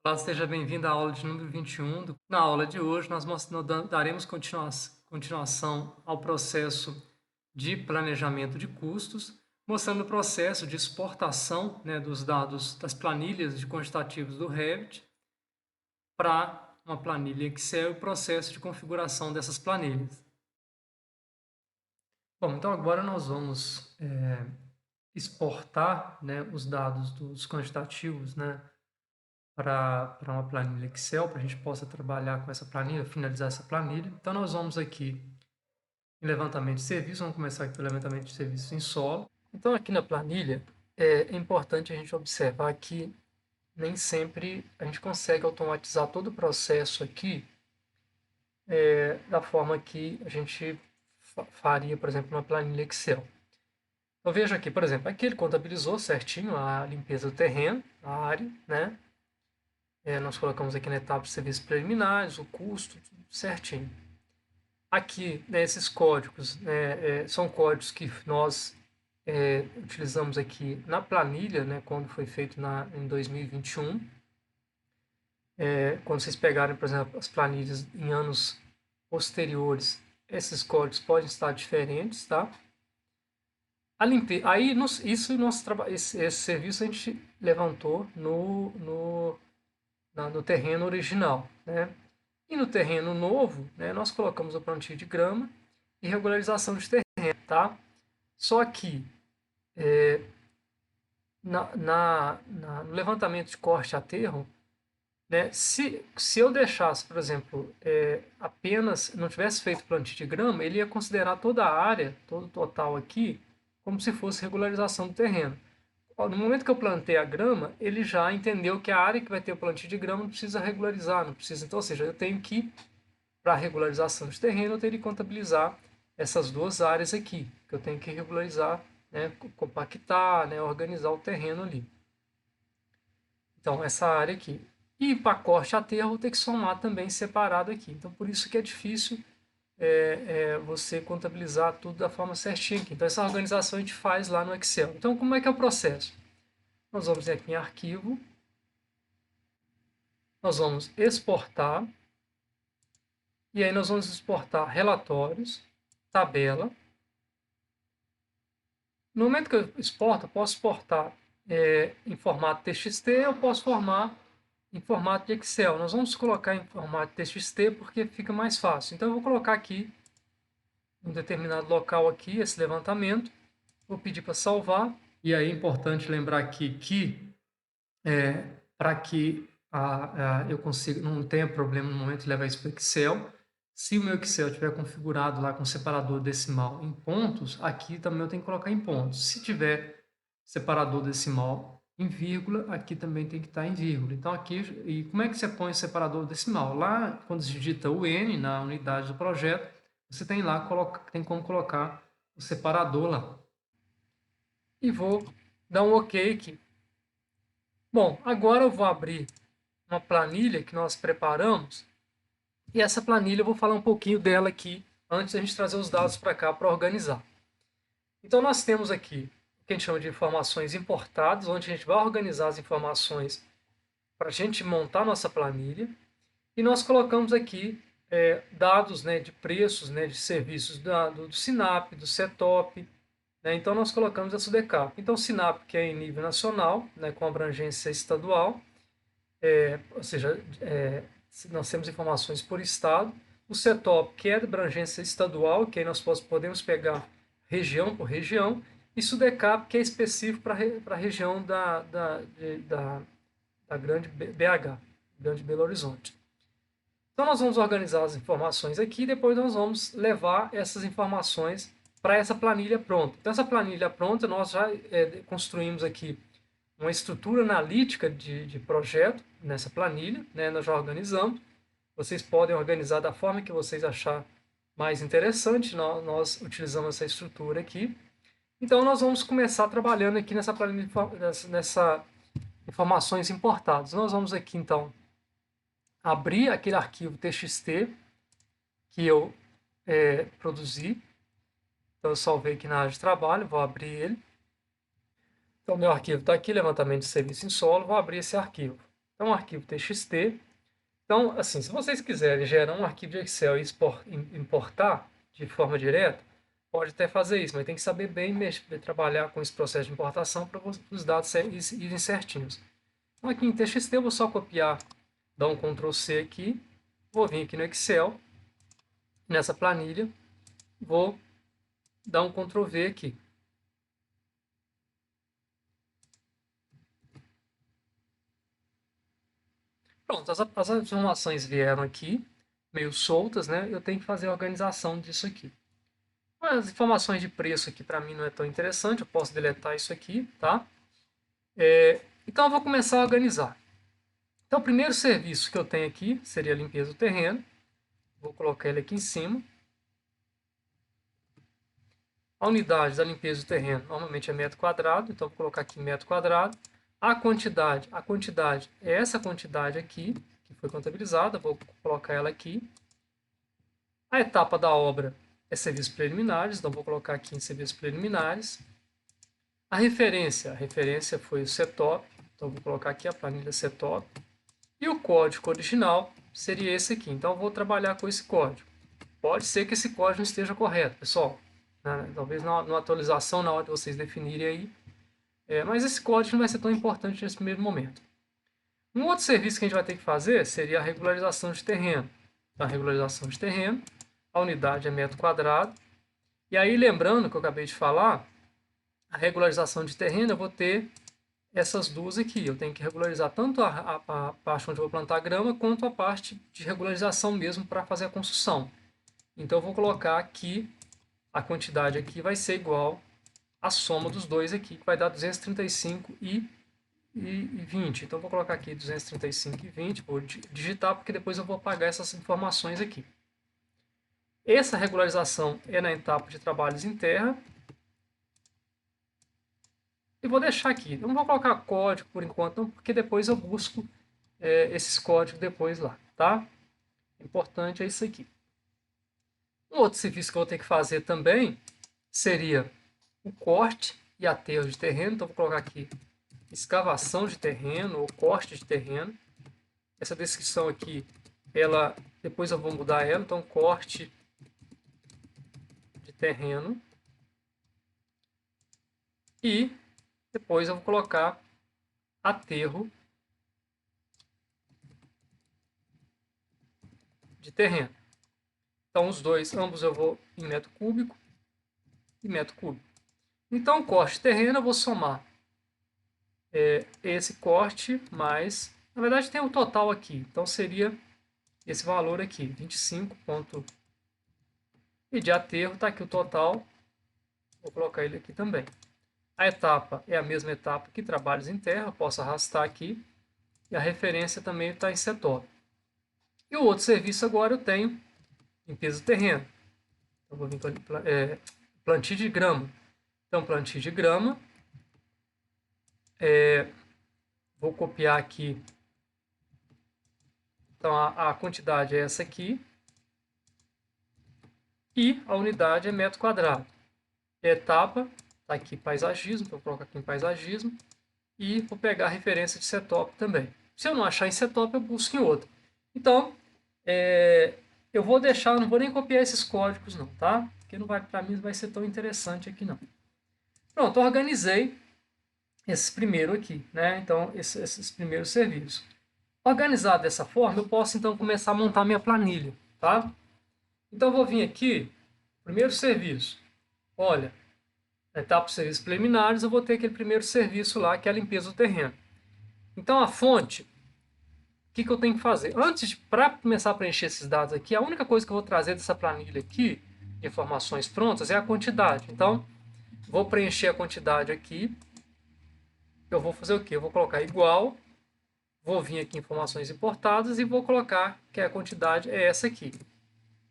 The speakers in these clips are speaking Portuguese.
Olá, seja bem-vindo à aula de número 21. Na aula de hoje, nós daremos continuação ao processo de planejamento de custos, mostrando o processo de exportação, dos dados das planilhas de quantitativos do Revit para uma planilha Excel e o processo de configuração dessas planilhas. Bom, então agora nós vamos exportar, os dados dos quantitativos, para uma planilha Excel, para a gente possa trabalhar com essa planilha, finalizar essa planilha. Então, nós vamos aqui em levantamento de serviço, vamos começar aqui pelo levantamento de serviço em solo. Então, aqui na planilha, é importante a gente observar que nem sempre a gente consegue automatizar todo o processo aqui da forma que a gente faria, por exemplo, uma planilha Excel. Então, veja aqui, por exemplo, aqui ele contabilizou certinho a limpeza do terreno, a área, né? Nós colocamos aqui na etapa de serviços preliminares, o custo, tudo certinho. Aqui, esses códigos, são códigos que nós utilizamos aqui na planilha, quando foi feito em 2021. Quando vocês pegarem, por exemplo, as planilhas em anos posteriores, esses códigos podem estar diferentes, tá? Aí, esse serviço a gente levantou no terreno original, né? E no terreno novo, nós colocamos o plantio de grama e regularização de terreno, tá? Só que no levantamento de corte a aterro, se eu deixasse, por exemplo, apenas não tivesse feito plantio de grama, ele ia considerar toda a área, todo o total aqui, como se fosse regularização do terreno. No momento que eu plantei a grama, ele já entendeu que a área que vai ter o plantio de grama não precisa regularizar, não precisa. Então, ou seja, eu tenho que, para a regularização de terreno, eu teria que contabilizar essas duas áreas aqui, que eu tenho que regularizar, compactar, organizar o terreno ali. Então, essa área aqui. E para corte a terra, eu vou ter que somar também separado aqui. Então, por isso que é difícil você contabilizar tudo da forma certinha aqui. Então, essa organização a gente faz lá no Excel. Então, como é que é o processo? Nós vamos aqui em arquivo, nós vamos exportar, e aí nós vamos exportar relatórios, tabela. No momento que eu exporto, eu posso exportar em formato TXT, eu posso formar em formato de Excel. Nós vamos colocar em formato TXT porque fica mais fácil. Então eu vou colocar aqui, em um determinado local aqui, esse levantamento, vou pedir para salvar. E aí é importante lembrar aqui que para que eu consiga, não tenha problema no momento de levar isso para o Excel, se o meu Excel estiver configurado lá com separador decimal em pontos, aqui também eu tenho que colocar em pontos. Se tiver separador decimal em vírgula, aqui também tem que estar em vírgula. Então aqui, e como é que você põe o separador decimal? Lá, quando se digita o N na unidade do projeto, você tem lá, tem como colocar o separador lá. E vou dar um OK aqui. Bom, agora eu vou abrir uma planilha que nós preparamos, e essa planilha eu vou falar um pouquinho dela aqui, antes da gente trazer os dados para cá para organizar. Então nós temos aqui o que a gente chama de informações importadas, onde a gente vai organizar as informações para a gente montar nossa planilha, e nós colocamos aqui dados de preços de serviços do SINAP, do CETOP. Então nós colocamos essa DECAP. Então o SINAP, que é em nível nacional, com abrangência estadual, ou seja, nós temos informações por estado. O CETOP, que é de abrangência estadual, que aí nós podemos pegar região por região. E SUDECAP, que é específico para a região da grande BH, grande Belo Horizonte. Então nós vamos organizar as informações aqui e depois nós vamos levar essas informações para essa planilha pronta. Então essa planilha pronta nós já construímos aqui uma estrutura analítica de projeto nessa planilha, nós já organizamos. Vocês podem organizar da forma que vocês achar mais interessante. Nós utilizamos essa estrutura aqui. Então nós vamos começar trabalhando aqui nessa planilha, nessa informações importadas. Nós vamos aqui então abrir aquele arquivo TXT que eu produzi. Então eu salvei aqui na área de trabalho, vou abrir ele. Então meu arquivo está aqui, levantamento de serviço em solo, vou abrir esse arquivo. Então, arquivo TXT. Então, assim, se vocês quiserem gerar um arquivo de Excel e importar de forma direta, pode até fazer isso, mas tem que saber bem trabalhar com esse processo de importação para os dados irem certinhos. Então, aqui em TXT eu vou só copiar, dar um Ctrl C aqui, vou vir aqui no Excel, nessa planilha, vou dar um Ctrl V aqui. Pronto, as informações vieram aqui, meio soltas, né? Eu tenho que fazer a organização disso aqui. As informações de preço aqui para mim não é tão interessante, eu posso deletar isso aqui, tá? Então eu vou começar a organizar. Então o primeiro serviço que eu tenho aqui seria a limpeza do terreno. Vou colocar ele aqui em cima. A unidade da limpeza do terreno normalmente é metro quadrado, então vou colocar aqui metro quadrado. A quantidade é essa quantidade aqui, que foi contabilizada, vou colocar ela aqui. A etapa da obra é serviços preliminares, então vou colocar aqui em serviços preliminares. A referência foi o CETOP, então vou colocar aqui a planilha CETOP. E o código original seria esse aqui, então eu vou trabalhar com esse código. Pode ser que esse código não esteja correto, pessoal, né? Talvez na atualização, na hora de vocês definirem aí, mas esse código não vai ser tão importante nesse primeiro momento. Um outro serviço que a gente vai ter que fazer seria a regularização de terreno. Então, a regularização de terreno, a unidade é metro quadrado. E aí, lembrando que eu acabei de falar, a regularização de terreno eu vou ter essas duas aqui. Eu tenho que regularizar tanto a parte onde eu vou plantar grama, quanto a parte de regularização mesmo para fazer a construção. Então, eu vou colocar aqui, a quantidade aqui vai ser igual à soma dos dois aqui, que vai dar 235 e 20. Então, eu vou colocar aqui 235 e 20, vou digitar, porque depois eu vou apagar essas informações aqui. Essa regularização é na etapa de trabalhos em terra. E vou deixar aqui. Eu não vou colocar código por enquanto, não, porque depois eu busco esses códigos depois lá, tá? O importante é isso aqui. Um outro serviço que eu vou ter que fazer também seria o corte e aterro de terreno. Então, vou colocar aqui escavação de terreno ou corte de terreno. Essa descrição aqui, depois eu vou mudar ela. Então, corte de terreno. E depois eu vou colocar aterro de terreno. Então, ambos eu vou em metro cúbico e metro cúbico. Então, o corte de terreno eu vou somar esse corte mais... Na verdade, tem o total aqui. Então, seria esse valor aqui, 25 ponto... E de aterro está aqui o total. Vou colocar ele aqui também. A etapa é a mesma etapa que trabalhos em terra. Eu posso arrastar aqui. E a referência também está em setor. E o outro serviço agora eu tenho limpeza do terreno. Então, vou vir plantio de grama. Então, plantio de grama. Vou copiar aqui. Então, a quantidade é essa aqui. E a unidade é metro quadrado. Etapa, está aqui paisagismo, então vou colocar aqui em paisagismo. E vou pegar a referência de setup também. Se eu não achar em setup, eu busco em outro. Então, eu vou deixar, não vou nem copiar esses códigos não, tá? Porque para mim não vai ser tão interessante aqui não. Pronto, organizei esses primeiros aqui, né? Então, esses primeiros serviços. Organizado dessa forma, eu posso então começar a montar minha planilha, tá? Então, eu vou vir aqui, primeiro serviço. Olha, na etapa de serviços preliminares, eu vou ter aquele primeiro serviço lá, que é a limpeza do terreno. Então, a fonte, o que eu tenho que fazer? Para começar a preencher esses dados aqui, a única coisa que eu vou trazer dessa planilha aqui, de informações prontas, é a quantidade. Então, vou preencher a quantidade aqui. Eu vou fazer o quê? Eu vou colocar igual, vou vir aqui em informações importadas e vou colocar que a quantidade é essa aqui.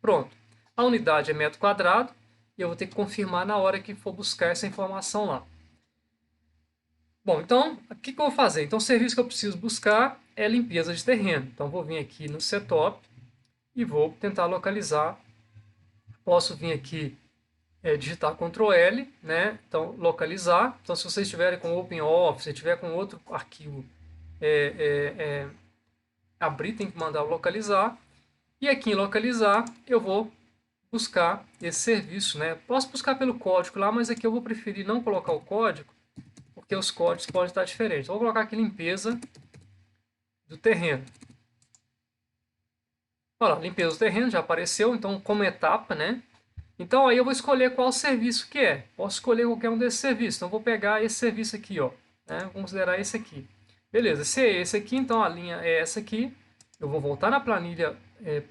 Pronto. A unidade é metro quadrado e eu vou ter que confirmar na hora que for buscar essa informação lá. Bom, então, o que eu vou fazer? Então, o serviço que eu preciso buscar é limpeza de terreno. Então, vou vir aqui no setup e vou tentar localizar. Posso vir aqui, digitar Ctrl L, né? Então, localizar. Então, se vocês estiverem com OpenOffice, se tiver com outro arquivo abrir, tem que mandar localizar. E aqui em localizar, eu vou buscar esse serviço, né? Posso buscar pelo código lá, mas aqui eu vou preferir não colocar o código, porque os códigos podem estar diferentes. Vou colocar aqui limpeza do terreno. Olha lá, limpeza do terreno já apareceu, então como etapa, né? Então aí eu vou escolher qual serviço que é. Posso escolher qualquer um desses serviços. Então vou pegar esse serviço aqui, ó, né? Vou considerar esse aqui. Beleza, se é esse aqui, então a linha é essa aqui. Eu vou voltar na planilha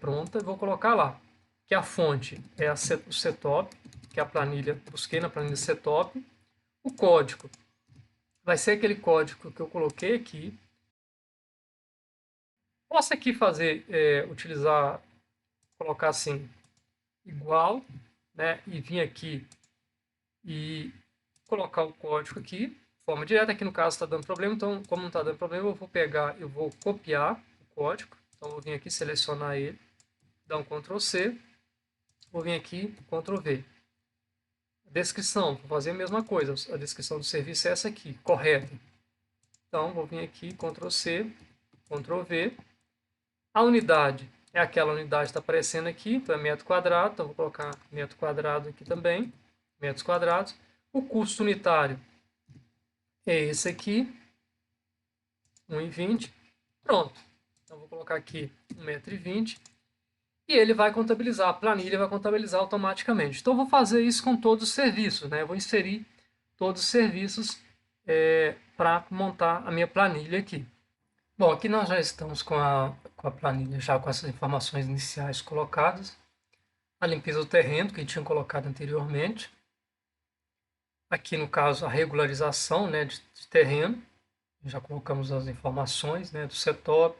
pronta e vou colocar lá que a fonte é o setup, que é a planilha, busquei na planilha setup. O código vai ser aquele código que eu coloquei aqui. Posso aqui fazer, utilizar, colocar assim, igual, né? E vir aqui e colocar o código aqui, de forma direta. Aqui no caso está dando problema, então como não está dando problema, eu vou pegar, eu vou copiar o código. Então eu vou vir aqui selecionar ele, dar um Ctrl C, vou vir aqui, Ctrl V. Descrição, vou fazer a mesma coisa, a descrição do serviço é essa aqui, correta. Então vou vir aqui, Ctrl C, Ctrl V. A unidade é aquela unidade que está aparecendo aqui, então é metro quadrado, então vou colocar metro quadrado aqui também, metros quadrados. O custo unitário é esse aqui, 1,20. Pronto. Então vou colocar aqui 1,20 m e ele vai contabilizar, a planilha vai contabilizar automaticamente. Então eu vou fazer isso com todos os serviços, né? Eu vou inserir todos os serviços para montar a minha planilha aqui. Bom, aqui nós já estamos com a planilha, já com essas informações iniciais colocadas. A limpeza do terreno, que a gente tinha colocado anteriormente. Aqui, no caso, a regularização, né, de terreno. Já colocamos as informações, né, do setup,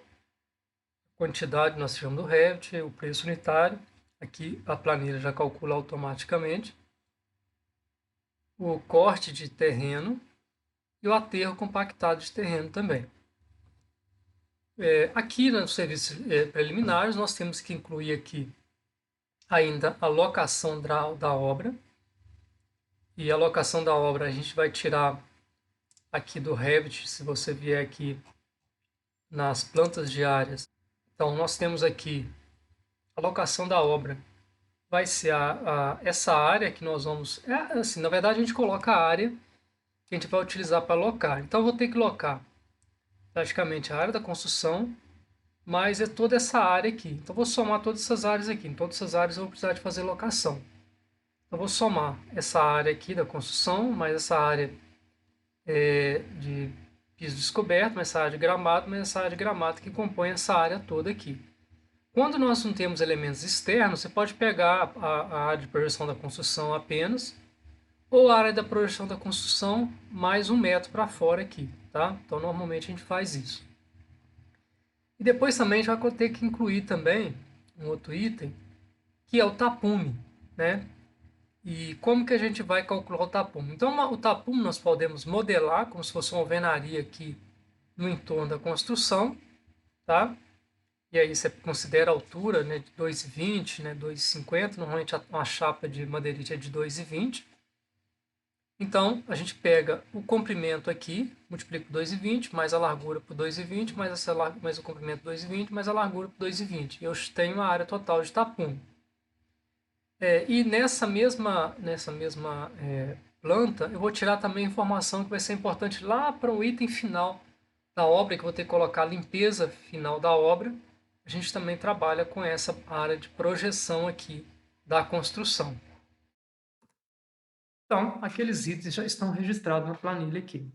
quantidade nós tivemos do Revit, o preço unitário. Aqui a planilha já calcula automaticamente. O corte de terreno e o aterro compactado de terreno também. Aqui nos serviços preliminares, nós temos que incluir aqui ainda a locação da obra. E a locação da obra a gente vai tirar aqui do Revit, se você vier aqui nas plantas diárias. Então, nós temos aqui a locação da obra. Vai ser essa área que nós vamos... assim, na verdade, a gente coloca a área que a gente vai utilizar para locar. Então, eu vou ter que locar praticamente a área da construção, mas é toda essa área aqui. Então, eu vou somar todas essas áreas aqui. Em todas essas áreas eu vou precisar de fazer locação. Então, eu vou somar essa área aqui da construção, mais essa área de piso descoberto, mais essa área de gramado, mais essa área de gramado que compõe essa área toda aqui. Quando nós não temos elementos externos, você pode pegar a área de projeção da construção apenas, ou a área da projeção da construção mais 1 metro para fora aqui, tá? Então, normalmente a gente faz isso. E depois também a gente vai ter que incluir também um outro item, que é o tapume, né? E como que a gente vai calcular o tapume? Então, o tapume nós podemos modelar como se fosse uma alvenaria aqui no entorno da construção, tá? E aí você considera a altura, né, de 2,20, né, 2,50, normalmente uma chapa de madeirite é de 2,20. Então, a gente pega o comprimento aqui, multiplica por 2,20, mais a largura por 2,20, mais o comprimento 2,20, mais a largura por 2,20. Eu tenho a área total de tapume. E nessa mesma planta, eu vou tirar também informação que vai ser importante lá para o item final da obra, que eu vou ter que colocar a limpeza final da obra. A gente também trabalha com essa área de projeção aqui da construção. Então, aqueles itens já estão registrados na planilha aqui.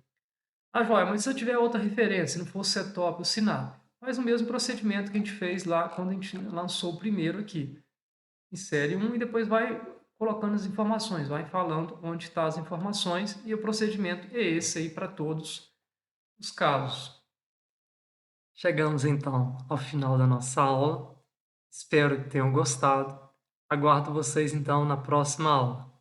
Ah, Joia, mas se eu tiver outra referência, se não for o Setup ou o Sinap, faz o mesmo procedimento que a gente fez lá quando a gente lançou o primeiro aqui. Insere um e depois vai colocando as informações, vai falando onde estão as informações e o procedimento é esse aí para todos os casos. Chegamos então ao final da nossa aula. Espero que tenham gostado. Aguardo vocês então na próxima aula.